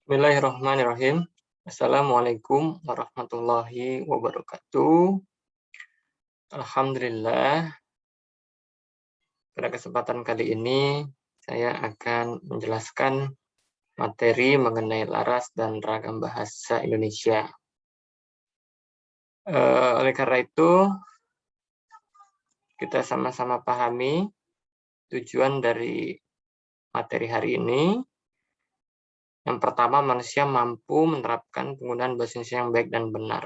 Bismillahirrahmanirrahim. Assalamualaikum warahmatullahi wabarakatuh. Alhamdulillah, pada kesempatan kali ini saya akan menjelaskan materi mengenai laras dan ragam bahasa Indonesia. Oleh karena itu, kita sama-sama pahami tujuan dari materi hari ini. Yang pertama, manusia mampu menerapkan penggunaan bahasa Indonesia yang baik dan benar.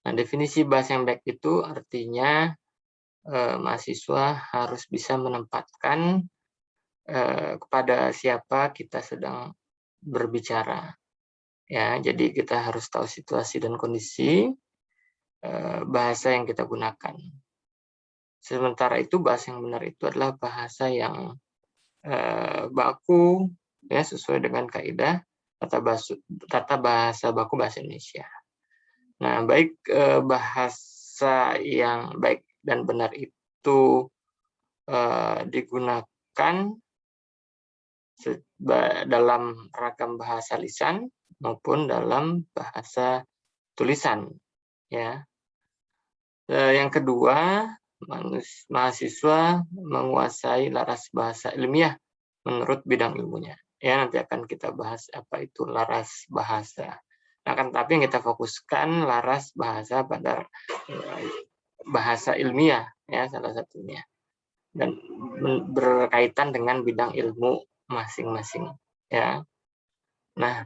Nah, definisi bahasa yang baik itu artinya mahasiswa harus bisa menempatkan kepada siapa kita sedang berbicara. Ya, jadi kita harus tahu situasi dan kondisi bahasa yang kita gunakan. Sementara itu bahasa yang benar itu adalah bahasa yang baku, ya, sesuai dengan kaidah tata bahasa baku bahasa Indonesia. Nah, baik bahasa yang baik dan benar itu digunakan dalam ragam bahasa lisan maupun dalam bahasa tulisan, ya. Yang kedua, mahasiswa menguasai laras bahasa ilmiah menurut bidang ilmunya. Ya, nanti akan kita bahas apa itu laras bahasa. Akan tapi yang kita fokuskan laras bahasa pada bahasa ilmiah, ya, salah satunya, dan berkaitan dengan bidang ilmu masing-masing, ya. Nah,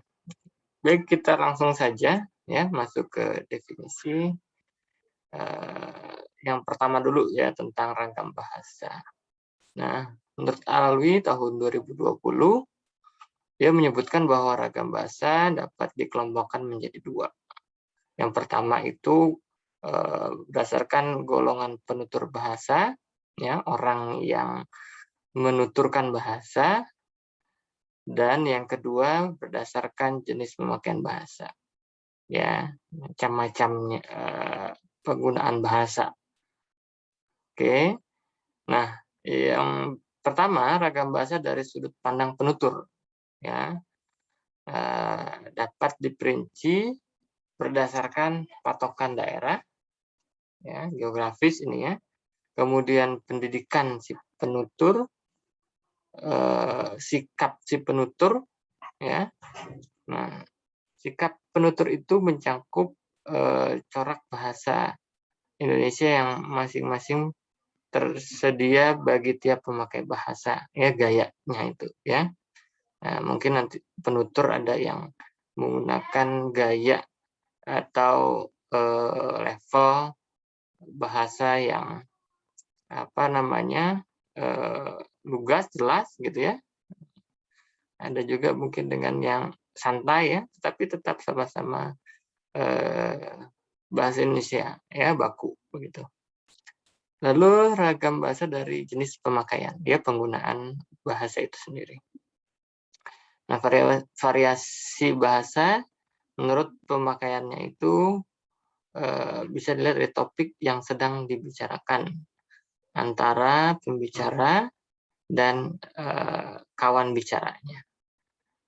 baik, kita langsung saja ya masuk ke definisi. Yang pertama dulu ya tentang ragam bahasa. Nah, menurut Alwi tahun 2020 dia menyebutkan bahwa ragam bahasa dapat dikelompokkan menjadi dua. Yang pertama itu berdasarkan golongan penutur bahasa, ya, orang yang menuturkan bahasa, dan yang kedua berdasarkan jenis pemakaian bahasa, ya, macam-macamnya penggunaan bahasa. Oke, nah yang pertama ragam bahasa dari sudut pandang penutur, ya, dapat diperinci berdasarkan patokan daerah, ya, geografis ini, ya, kemudian pendidikan si penutur, sikap si penutur, ya. Nah, sikap penutur itu mencakup corak bahasa Indonesia yang masing-masing tersedia bagi tiap pemakai bahasa, ya, gayanya itu, ya. Nah, mungkin nanti penutur ada yang menggunakan gaya atau level bahasa yang apa namanya lugas, jelas gitu, ya. Ada juga mungkin dengan yang santai, ya, tapi tetap sama-sama bahasa Indonesia, ya, baku begitu. Lalu ragam bahasa dari jenis pemakaian, dia penggunaan bahasa itu sendiri. Nah, variasi bahasa menurut pemakaiannya itu bisa dilihat dari topik yang sedang dibicarakan antara pembicara dan kawan bicaranya,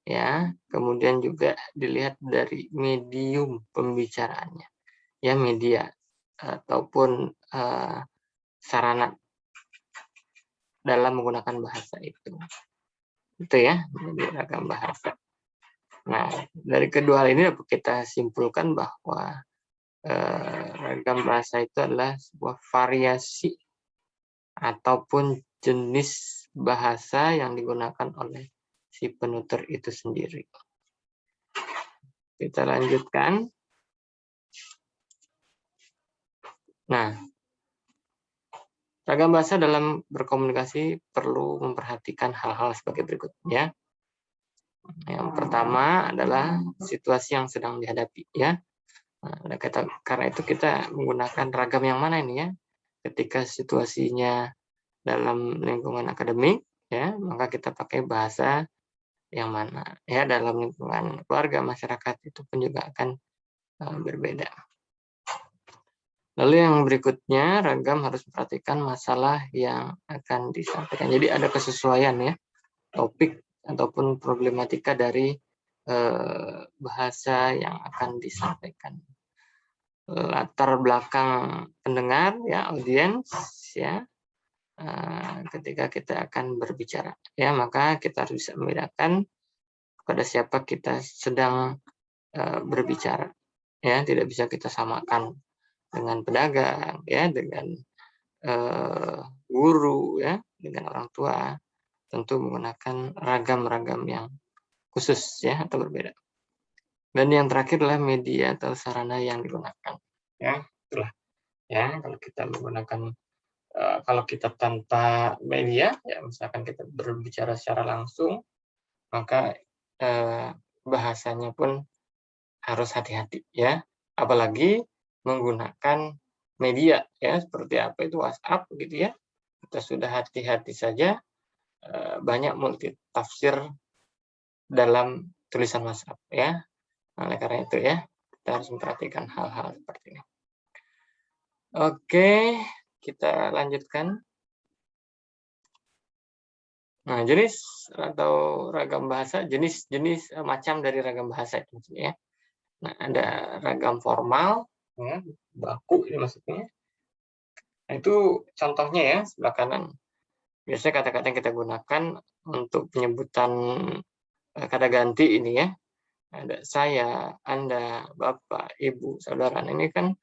ya. Kemudian juga dilihat dari medium pembicaraannya, ya, media ataupun sarana dalam menggunakan bahasa itu, ya, jadi ragam bahasa. Nah, dari kedua hal ini dapat kita simpulkan bahwa ragam bahasa itu adalah sebuah variasi ataupun jenis bahasa yang digunakan oleh si penutur itu sendiri. Kita lanjutkan. Nah, ragam bahasa dalam berkomunikasi perlu memperhatikan hal-hal sebagai berikut, ya. Yang pertama adalah situasi yang sedang dihadapi, ya. Nah, karena itu kita menggunakan ragam yang mana ini, ya? Ketika situasinya dalam lingkungan akademik, ya, maka kita pakai bahasa yang mana, ya. Dalam lingkungan keluarga, masyarakat, itu pun juga akan berbeda. Lalu yang berikutnya, ragam harus memperhatikan masalah yang akan disampaikan. Jadi ada kesesuaian, ya, topik ataupun problematika dari bahasa yang akan disampaikan. Latar belakang pendengar, ya, audiens, ya, ketika kita akan berbicara, ya, maka kita harus bisa membedakan kepada siapa kita sedang berbicara, ya, tidak bisa kita samakan dengan pedagang, ya, dengan guru, ya, dengan orang tua, tentu menggunakan ragam-ragam yang khusus, ya, atau berbeda. Dan yang terakhir adalah media atau sarana yang digunakan, ya, itulah, ya, kalau kita menggunakan kalau kita tanpa media, ya, misalkan kita berbicara secara langsung, maka bahasanya pun harus hati-hati, ya, apalagi menggunakan media, ya, seperti apa itu WhatsApp, gitu ya. Kita sudah hati-hati saja, banyak multi tafsir dalam tulisan WhatsApp, ya. Oleh karena itu, ya, kita harus memperhatikan hal-hal seperti ini. Oke, kita lanjutkan. Nah, jenis atau ragam bahasa, jenis-jenis macam dari ragam bahasa itu maksudnya, ya. Nah, ada ragam formal, ya, baku ini maksudnya. Nah, itu contohnya, ya, sebelah kanan. Biasanya kata-kata yang kita gunakan untuk penyebutan kata ganti ini, ya. Ada saya, Anda, Bapak, Ibu, saudara. Nah, ini kan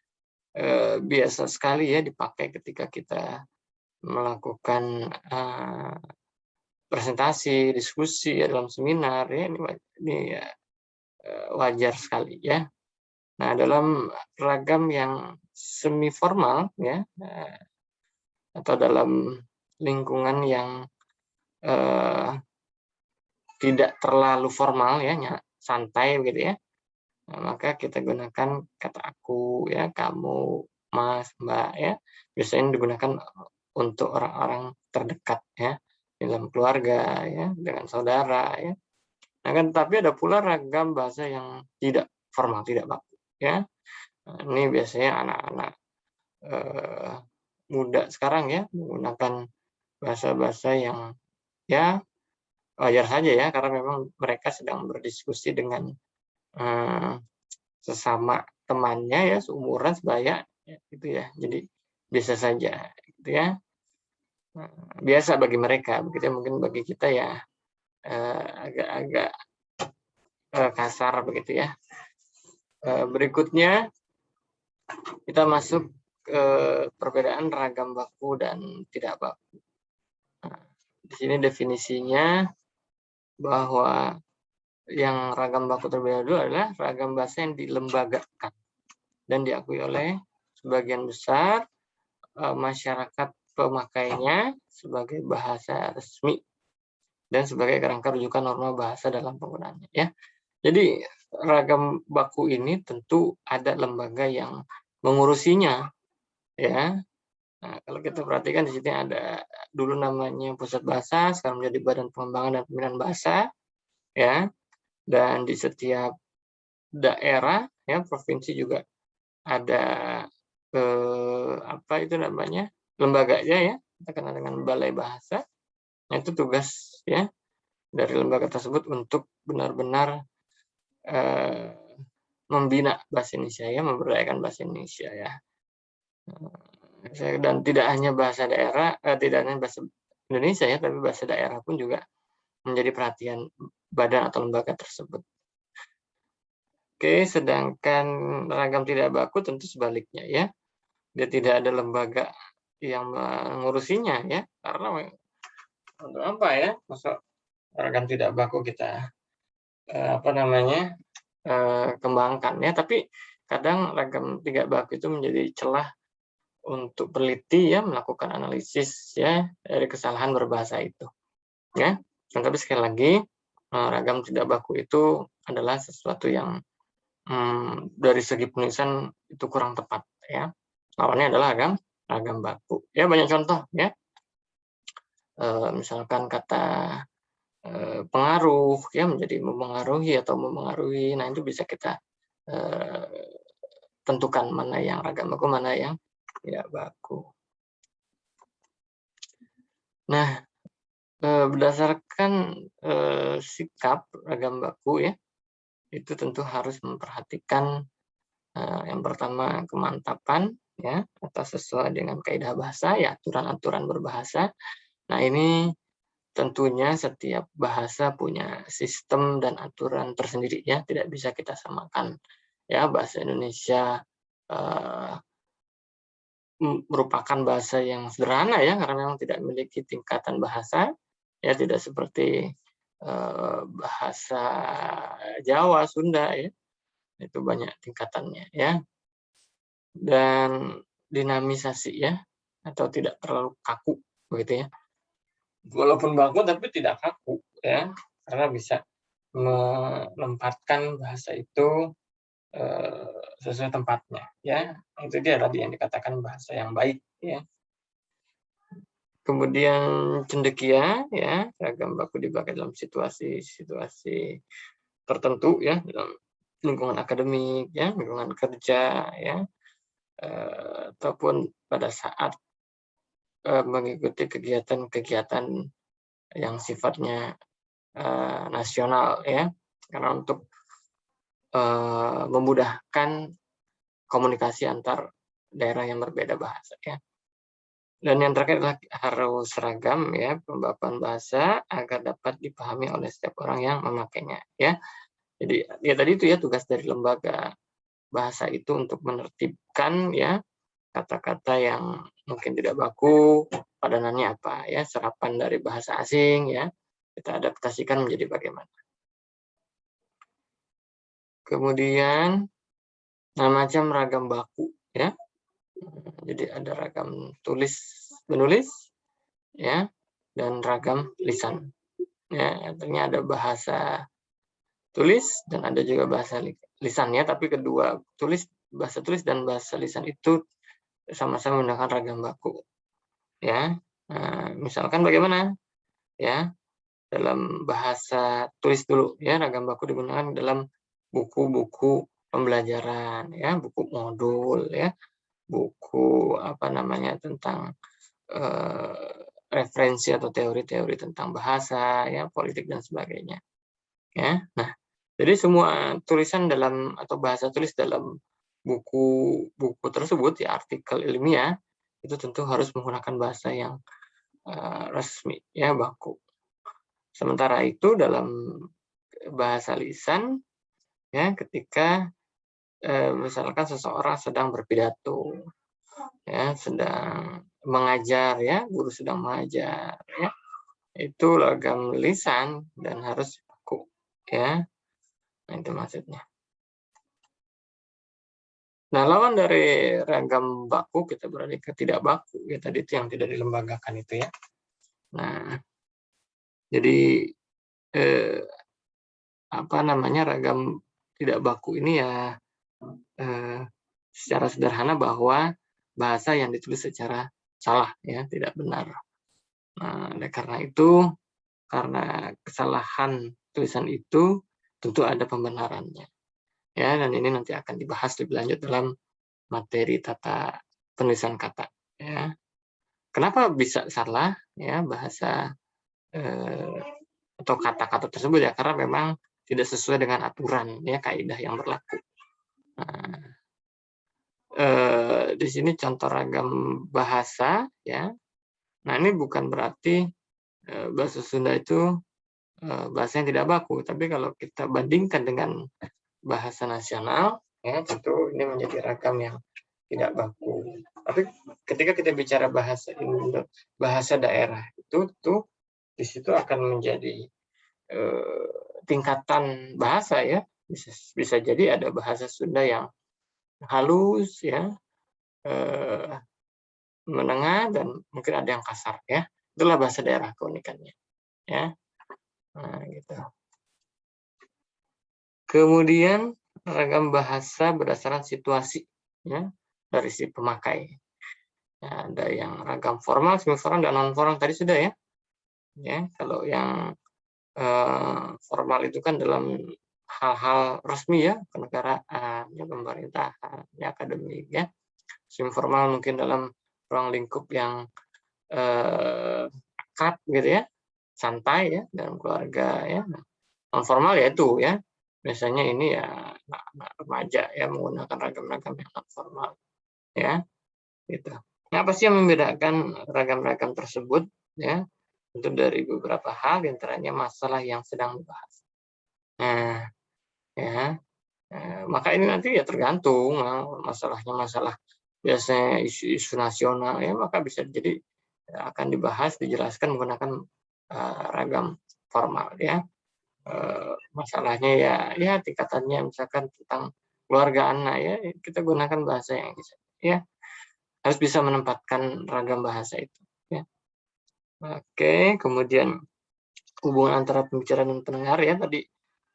biasa sekali, ya, dipakai ketika kita melakukan presentasi, diskusi, ya, dalam seminar, ya, ini ya, wajar sekali, ya. Nah, dalam ragam yang semi formal, ya, atau dalam lingkungan yang tidak terlalu formal, ya, santai begitu, ya. Nah, maka kita gunakan kata aku, ya, kamu, Mas, Mbak, ya. Biasanya digunakan untuk orang-orang terdekat, ya, dalam keluarga, ya, dengan saudara, ya. Nah, kan tapi ada pula ragam bahasa yang tidak formal, tidak baku, ya. Nah, ini biasanya anak-anak muda sekarang, ya, menggunakan bahasa-bahasa yang, ya, wajar saja, ya, karena memang mereka sedang berdiskusi dengan sesama temannya, ya, seumuran, sebaya, ya, gitu, ya. Jadi biasa saja, gitu, ya. Biasa bagi mereka, begitu, mungkin bagi kita, ya, agak-agak kasar begitu, ya. Berikutnya kita masuk ke perbedaan ragam baku dan tidak baku. Nah, di sini definisinya bahwa yang ragam baku terlebih dahulu adalah ragam bahasa yang dilembagakan dan diakui oleh sebagian besar masyarakat pemakainya sebagai bahasa resmi dan sebagai kerangka rujukan norma bahasa dalam penggunaannya, ya. Jadi ragam baku ini tentu ada lembaga yang mengurusinya, ya. Nah, kalau kita perhatikan di sini ada dulu namanya Pusat Bahasa, sekarang menjadi Badan Pengembangan dan Pembinaan Bahasa, ya. Dan di setiap daerah, ya, provinsi juga ada apa itu namanya, lembaganya, ya, kita kenal dengan Balai Bahasa. Nah, itu tugas, ya, dari lembaga tersebut untuk benar-benar membina bahasa Indonesia, ya, memberdayakan bahasa Indonesia, ya. Dan tidak hanya bahasa daerah, tidak hanya bahasa Indonesia, ya, tapi bahasa daerah pun juga menjadi perhatian badan atau lembaga tersebut. Oke, sedangkan ragam tidak baku tentu sebaliknya, ya. Dia tidak ada lembaga yang mengurusinya, ya, karena untuk apa, ya, masa ragam tidak baku kita kembangkan, ya. Tapi kadang ragam tidak baku itu menjadi celah untuk peneliti, ya, melakukan analisis, ya, dari kesalahan berbahasa itu, ya. Tapi sekali lagi ragam tidak baku itu adalah sesuatu yang dari segi penulisan itu kurang tepat, ya. Lawannya adalah ragam baku. Ya, banyak contoh, ya. Misalkan kata pengaruh, ya, menjadi memengaruhi atau memengaruhi. Nah, itu bisa kita tentukan mana yang ragam baku, mana yang tidak baku. Nah, berdasarkan sikap ragam baku, ya, itu tentu harus memperhatikan yang pertama kemantapan ya, atau sesuai dengan kaidah bahasa ya, aturan-aturan berbahasa. Nah, ini tentunya setiap bahasa punya sistem dan aturan tersendiri ya, tidak bisa kita samakan. Ya, bahasa Indonesia merupakan bahasa yang sederhana ya, karena memang tidak memiliki tingkatan bahasa, ya tidak seperti bahasa Jawa, Sunda ya, itu banyak tingkatannya ya. Dan dinamisasi ya, atau tidak terlalu kaku begitu ya. Walaupun baku tapi tidak kaku ya, karena bisa menempatkan bahasa itu sesuai tempatnya ya. Itu dia tadi yang dikatakan bahasa yang baik ya. Kemudian cendekia ya, ragam baku dipakai dalam situasi-situasi tertentu ya, dalam lingkungan akademik ya, lingkungan kerja ya, ataupun pada saat mengikuti kegiatan-kegiatan yang sifatnya nasional ya, karena untuk memudahkan komunikasi antar daerah yang berbeda bahasa ya. Dan yang terakhir adalah harus seragam ya, pembahasan bahasa agar dapat dipahami oleh setiap orang yang memakainya ya. Jadi ya tadi itu ya tugas dari lembaga bahasa itu untuk menertibkan ya kata-kata yang mungkin tidak baku, padanannya apa ya, serapan dari bahasa asing ya, kita adaptasikan menjadi bagaimana. Kemudian macam ragam baku ya. Jadi ada ragam tulis menulis ya, dan ragam lisan. Ya, artinya ada bahasa tulis dan ada juga bahasa lisannya, tapi kedua bahasa tulis dan bahasa lisan itu sama-sama menggunakan ragam baku. Ya, misalkan bagaimana? Ya, dalam bahasa tulis dulu ya, ragam baku digunakan dalam buku-buku pembelajaran ya, buku modul ya, buku tentang referensi atau teori-teori tentang bahasa ya, politik dan sebagainya ya. Nah, jadi semua tulisan dalam atau bahasa tulis dalam buku-buku tersebut ya, artikel ilmiah itu tentu harus menggunakan bahasa yang resmi ya, baku. Sementara itu dalam bahasa lisan ya, ketika misalkan seseorang sedang berpidato ya, sedang mengajar ya, guru sedang mengajar ya, itu ragam lisan dan harus baku ya. Nah, itu maksudnya. Nah, lawan dari ragam baku kita beralih ke tidak baku ya, tadi itu yang tidak dilembagakan itu ya. Nah, jadi ragam tidak baku ini ya secara sederhana bahwa bahasa yang ditulis secara salah ya, tidak benar. Nah, karena itu, karena kesalahan tulisan itu tentu ada pembenarannya. Ya, dan ini nanti akan dibahas lebih lanjut dalam materi tata penulisan kata ya. Kenapa bisa salah ya bahasa atau kata-kata tersebut ya, karena memang tidak sesuai dengan aturan ya, kaidah yang berlaku. Nah, di sini contoh ragam bahasa ya. Nah, ini bukan berarti bahasa Sunda itu bahasa yang tidak baku, tapi kalau kita bandingkan dengan bahasa nasional ya, tentu ini menjadi ragam yang tidak baku. Tapi ketika kita bicara bahasa daerah itu tuh di situ akan menjadi tingkatan bahasa ya, bisa jadi ada bahasa Sunda yang halus ya, menengah, dan mungkin ada yang kasar ya. Itulah bahasa daerah keunikannya ya. Nah, gitu. Kemudian ragam bahasa berdasarkan situasi ya, dari si pemakai. Ya, ada yang ragam formal, semi formal, dan non formal tadi sudah ya. Ya, kalau yang formal itu kan dalam hal-hal resmi ya, kenegaraan, ya, pemerintahan, ya, akademik ya. Semi formal mungkin dalam ruang lingkup yang akrab gitu ya, santai ya, dalam keluarga ya. Non formal ya itu ya, biasanya ini ya anak-anak remaja ya menggunakan ragam-ragam yang non formal ya gitu. Nah, apa sih yang membedakan ragam-ragam tersebut ya? Tentu dari beberapa hal, di antaranya masalah yang sedang dibahas. Nah, ya, maka ini nanti ya tergantung masalahnya masalah biasanya isu-isu nasional ya, maka bisa jadi akan dibahas, dijelaskan menggunakan ragam formal ya. Masalahnya ya tingkatannya misalkan tentang keluarga anak ya, kita gunakan bahasa yang bisa ya. Harus bisa menempatkan ragam bahasa itu ya. Oke, kemudian hubungan antara pembicara dan pendengar ya, tadi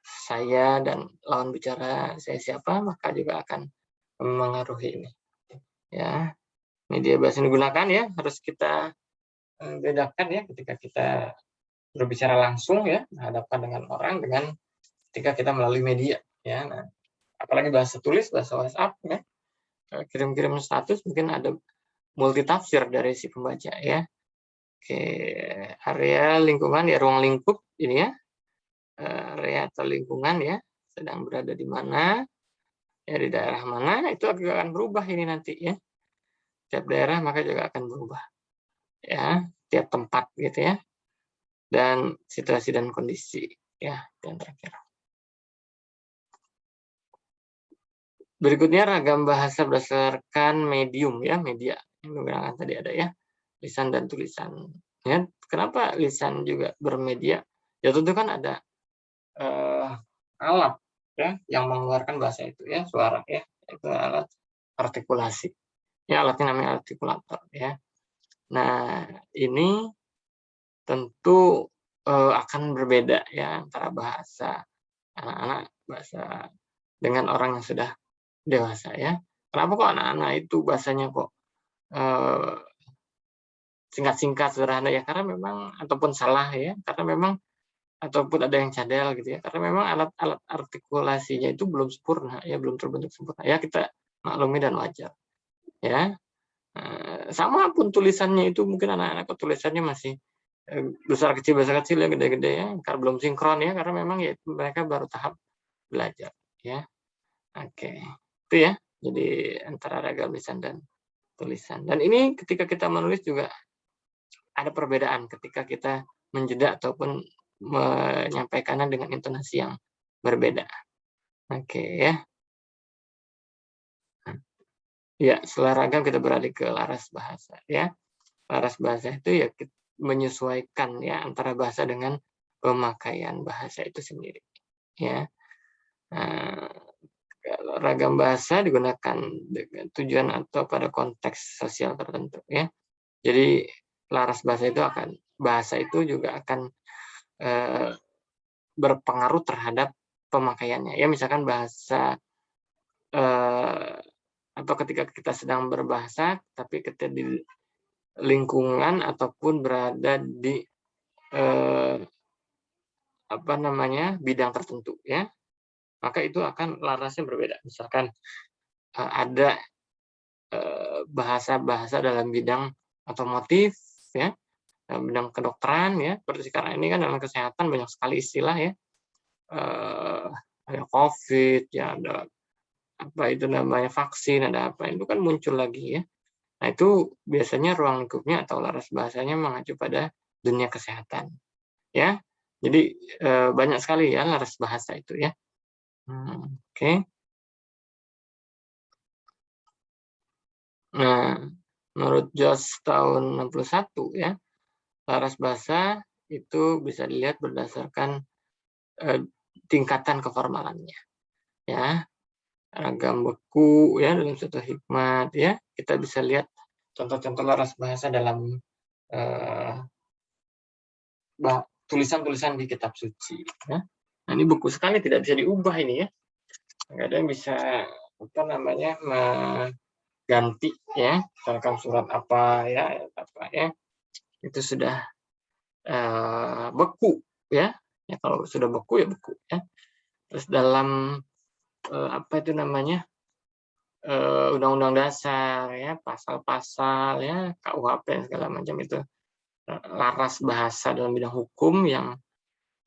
saya dan lawan bicara saya siapa, maka juga akan mengaruhi ini ya. Media bahasa yang digunakan ya harus kita bedakan ya ketika kita berbicara langsung ya, berhadapan dengan orang, dengan ketika kita melalui media ya. Nah, apalagi bahasa tulis, bahasa WhatsApp ya, kirim-kirim status mungkin ada multitafsir dari si pembaca ya. Oke, area lingkungan ya, ruang lingkup ini ya, area atau lingkungan ya, sedang berada di mana, ya di daerah mana, itu juga akan berubah ini nanti ya. Tiap daerah maka juga akan berubah ya, tiap tempat gitu ya, dan situasi dan kondisi ya, yang terakhir. Berikutnya ragam bahasa berdasarkan medium ya, media yang digunakan tadi ada ya, lisan dan tulisan. Ya, kenapa lisan juga bermedia? Ya tentu kan ada alat ya yang mengeluarkan bahasa itu ya, suara ya, itu alat artikulasi. Ya, alatnya namanya artikulator ya. Nah, ini tentu akan berbeda ya antara bahasa anak-anak, bahasa dengan orang yang sudah dewasa ya. Kenapa kok anak-anak itu bahasanya kok singkat-singkat, sederhana ya? Karena memang ataupun salah ya, karena memang ataupun ada yang cadel gitu ya, karena memang alat-alat artikulasinya itu belum sempurna ya, belum terbentuk sempurna ya, kita maklumi dan wajar ya. Sama pun tulisannya itu mungkin anak-anak tulisannya masih besar kecil ya, gede-gede ya, karena belum sinkron ya, karena memang ya mereka baru tahap belajar ya. Oke, itu ya. Jadi antara ragam lisan dan tulisan. Dan ini ketika kita menulis juga ada perbedaan ketika kita menjeda ataupun menyampaikannya dengan intonasi yang berbeda. Oke ya. Ya, setelah ragam kita beralih ke laras bahasa ya. Laras bahasa itu ya menyesuaikan ya antara bahasa dengan pemakaian bahasa itu sendiri ya. Nah, ragam bahasa digunakan dengan tujuan atau pada konteks sosial tertentu ya. Jadi bahasa itu juga akan berpengaruh terhadap pemakaiannya ya, misalkan bahasa atau ketika kita sedang berbahasa tapi ketika di lingkungan ataupun berada di bidang tertentu ya, maka itu akan larasnya berbeda. Misalkan ada bahasa-bahasa dalam bidang otomotif ya, dalam bidang kedokteran ya, seperti sekarang ini kan dalam kesehatan banyak sekali istilah ya, ada COVID ya, ada apa itu namanya vaksin, ada apa itu kan muncul lagi ya. Nah itu biasanya ruang lingkupnya atau laras bahasanya mengacu pada dunia kesehatan ya. Jadi banyak sekali ya laras bahasa itu ya. Oke. Nah, menurut Joss tahun 61 ya, laras bahasa itu bisa dilihat berdasarkan tingkatan keformalannya ya. Ragam beku ya dalam suatu hikmat ya, kita bisa lihat contoh-contoh laras bahasa dalam tulisan-tulisan di kitab suci ya. Nah, ini buku sekali, tidak bisa diubah ini ya, nggak ada yang bisa ganti ya, misalkan surat apa ya itu sudah beku ya. Ya kalau sudah beku ya beku ya. Terus dalam undang-undang dasar ya, pasal-pasal ya, KUHP segala macam itu laras bahasa dalam bidang hukum yang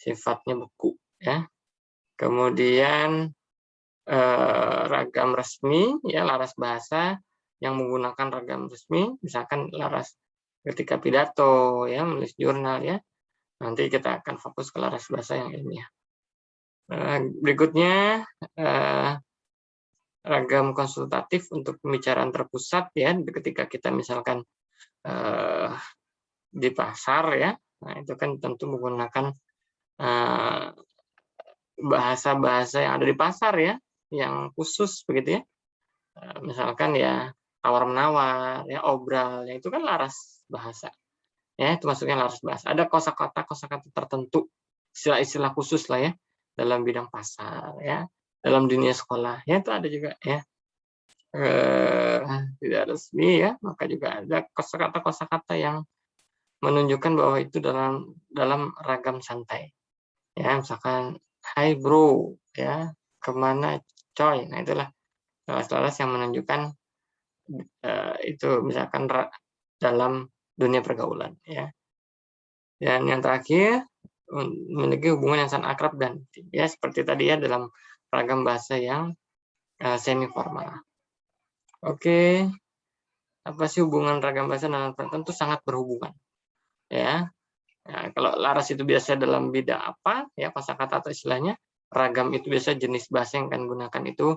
sifatnya beku ya. Kemudian ragam resmi, ya, laras bahasa yang menggunakan ragam resmi, misalkan laras ketika pidato, ya, menulis jurnal, ya. Nanti kita akan fokus ke laras bahasa yang ilmiah. Berikutnya ragam konsultatif untuk pembicaraan terpusat, ya, ketika kita misalkan di pasar, ya. Nah, itu kan tentu menggunakan bahasa-bahasa yang ada di pasar, ya, yang khusus begitu, ya. Misalkan ya tawar-menawar, ya, obral, ya, itu kan laras bahasa. Ya, itu masuknya laras bahasa. Ada kosakata tertentu, istilah-istilah khusus lah, ya, dalam bidang pasar, ya, dalam dunia sekolah, ya, itu ada juga, ya. Tidak resmi, ya, maka juga ada kosakata yang menunjukkan bahwa itu dalam ragam santai, ya, misalkan hai bro, ya, kemana coy. Nah, itulah laras-laras yang menunjukkan itu misalkan dalam dunia pergaulan, ya. Dan yang terakhir, memiliki hubungan yang sangat akrab dan intim, ya, seperti tadi, ya, dalam ragam bahasa yang semi formal. Oke, apa sih hubungan ragam bahasa dan tentu sangat berhubungan, ya. Nah, kalau laras itu biasa dalam bidang apa, ya, kosakata atau istilahnya, ragam itu biasa jenis bahasa yang akan gunakan itu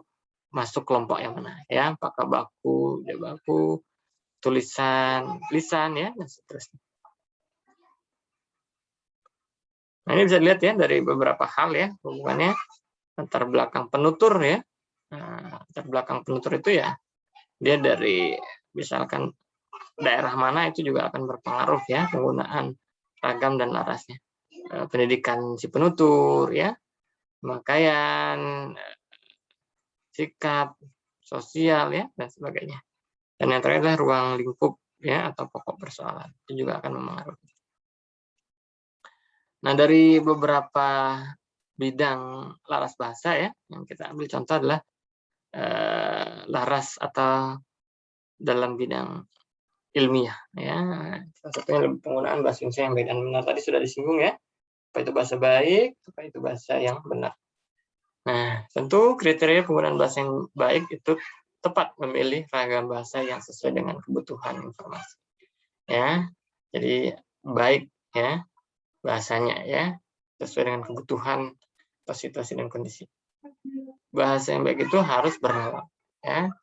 masuk kelompok yang mana, ya, apakah baku, tidak baku, tulisan, lisan, ya, dan seterusnya. Nah, ini bisa dilihat, ya, dari beberapa hal, ya, hubungannya latar belakang penutur, ya. Nah, latar belakang penutur itu, ya, dia dari misalkan daerah mana itu juga akan berpengaruh, ya, penggunaan ragam dan larasnya. Pendidikan si penutur, ya, pemakaian, sikap sosial, ya, dan sebagainya. Dan yang terakhir adalah ruang lingkup, ya, atau pokok persoalan, itu juga akan mempengaruhi. Nah, dari beberapa bidang laras bahasa, ya, yang kita ambil contoh adalah laras atau dalam bidang ilmiah, ya. Salah satunya penggunaan bahasa Indonesia yang baik dan benar, tadi sudah disinggung, ya, apa itu bahasa baik, apa itu bahasa yang benar. Nah, tentu kriteria penggunaan bahasa yang baik itu tepat memilih ragam bahasa yang sesuai dengan kebutuhan informasi, ya. Jadi baik, ya, bahasanya, ya, sesuai dengan kebutuhan atau situasi dan kondisi. Bahasa yang baik itu harus bernalar, ya.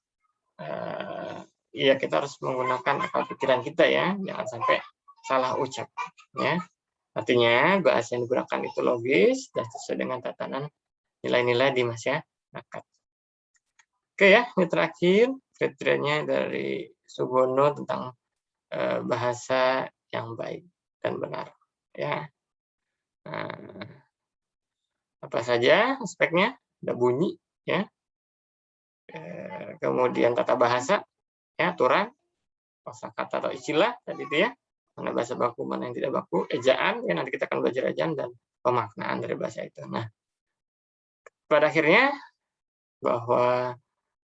Ya, kita harus menggunakan akal pikiran kita, ya, jangan sampai salah ucap, ya. Artinya bahasa yang digunakan itu logis dan sesuai dengan tatanan nilai-nilai di masyarakat. Oke, ya, ini terakhir kriterianya dari Subono tentang bahasa yang baik dan benar, ya. Apa saja aspeknya? Ada bunyi, ya. Kemudian tata bahasa, ya, aturan, kosakata atau istilah tadi itu, ya, mana bahasa baku, mana yang tidak baku, ejaan, ya, nanti kita akan belajar ejaan dan pemaknaan dari bahasa itu. Nah, pada akhirnya bahwa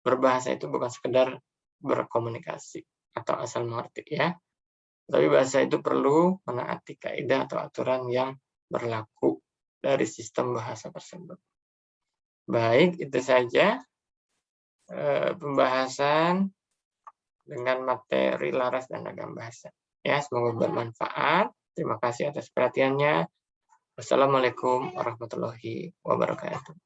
berbahasa itu bukan sekedar berkomunikasi atau asal mengerti, ya, tapi bahasa itu perlu menaati kaidah atau aturan yang berlaku dari sistem bahasa tersebut. Baik, itu saja pembahasan dengan materi laras dan ragam bahasa. Ya, semoga bermanfaat. Terima kasih atas perhatiannya. Wassalamualaikum warahmatullahi wabarakatuh.